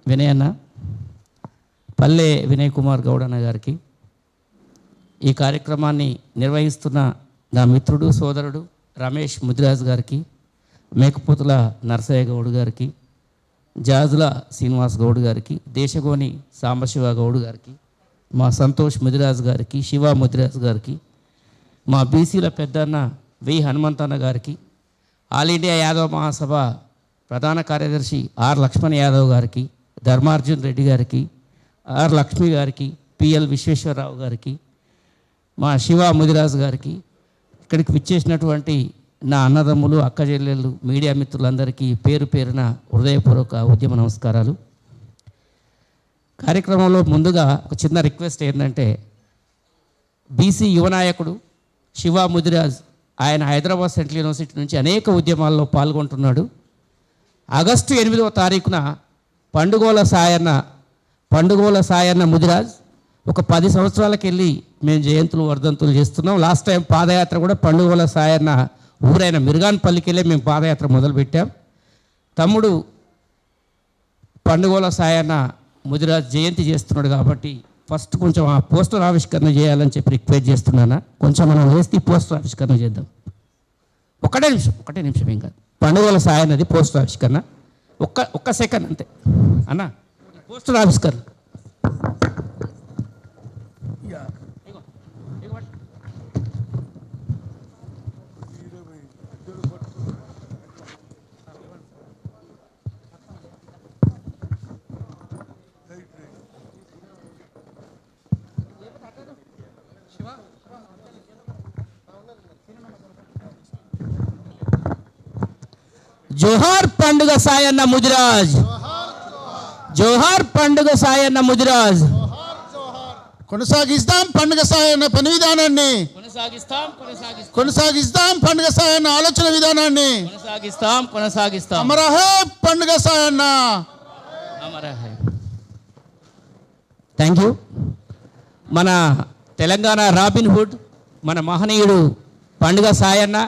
వినయ్ అన్న, పల్లె వినయ్ కుమార్ గౌడ్ అన్న గారికి, ఈ కార్యక్రమాన్ని నిర్వహిస్తున్న నా మిత్రుడు సోదరుడు రమేష్ ముదిరాజ్ గారికి, మేకపోతుల నరసయ్య గౌడ్ గారికి, జాజుల శ్రీనివాస్ గౌడ్ గారికి, దేశగోని సాంబశివ గౌడ్ గారికి, మా సంతోష్ ముదిరాజ్ గారికి, శివ ముదిరాజ్ గారికి, మా బీసీల పెద్దన్న వి హనుమంతన్న గారికి, ఆల్ ఇండియా యాదవ్ మహాసభ ప్రధాన కార్యదర్శి ఆర్ లక్ష్మణ్ యాదవ్ గారికి, ధర్మార్జున్ రెడ్డి గారికి, ఆర్ లక్ష్మి గారికి, పిఎల్ విశ్వేశ్వరరావు గారికి, మా శివ ముదిరాజ్ గారికి, ఇక్కడికి విచ్చేసినటువంటి నా అన్నదమ్ములు, అక్క చెల్లెళ్ళు, మీడియా మిత్రులందరికీ పేరు పేరున హృదయపూర్వక ఉద్యమ నమస్కారాలు. కార్యక్రమంలో ముందుగా ఒక చిన్న రిక్వెస్ట్ ఏంటంటే, బీసీ యువనాయకుడు శివ ముదిరాజ్, ఆయన హైదరాబాద్ సెంట్రల్ యూనివర్సిటీ నుంచి అనేక ఉద్యమాల్లో పాల్గొంటున్నాడు. ఆగస్టు 8వ తారీఖున పండుగోల సాయన్న ముదిరాజ్ ఒక 10 సంవత్సరాలకు వెళ్ళి మేము జయంతులు వర్ధంతులు చేస్తున్నాం. లాస్ట్ టైం పాదయాత్ర కూడా పండుగోల సాయన్న ఊరైన మిర్గాన్పల్లికి వెళ్ళి మేము పాదయాత్ర మొదలుపెట్టాం. తమ్ముడు పండుగోల సాయన్న ముదిరాజ్ జయంతి చేస్తున్నాడు కాబట్టి ఫస్ట్ కొంచెం ఆ పోస్టర్ ఆవిష్కరణ చేయాలని చెప్పి రిక్వెస్ట్ చేస్తున్నాను. కొంచెం మనం వేస్తే పోస్టర్ ఆవిష్కరణ చేద్దాం. ఒకటే నిమిషం ఏం కాదు. పండుగల సాయన్నది పోస్టర్ ఆవిష్కరణ ఒక్క సెకండ్ అంతే అన్న. పోస్టర్ ఆవిష్కరణ జోహార్ పండుగ సాయన్న ముదిరాజ్, జోహార్ పండుగ సాయన్న ముదిరాజ్. కొనసాగిస్తాం పండుగ సాయన్న పని విధానాన్ని, కొనసాగిస్తాం పండుగ సాయన్న ఆలోచన విధానాన్ని, కొనసాగిస్తాం. అమరహే పండుగ సాయన్న. Thank you. మన తెలంగాణ రాబిన్ హుడ్, మన మహనీయుడు పండుగ సాయన్న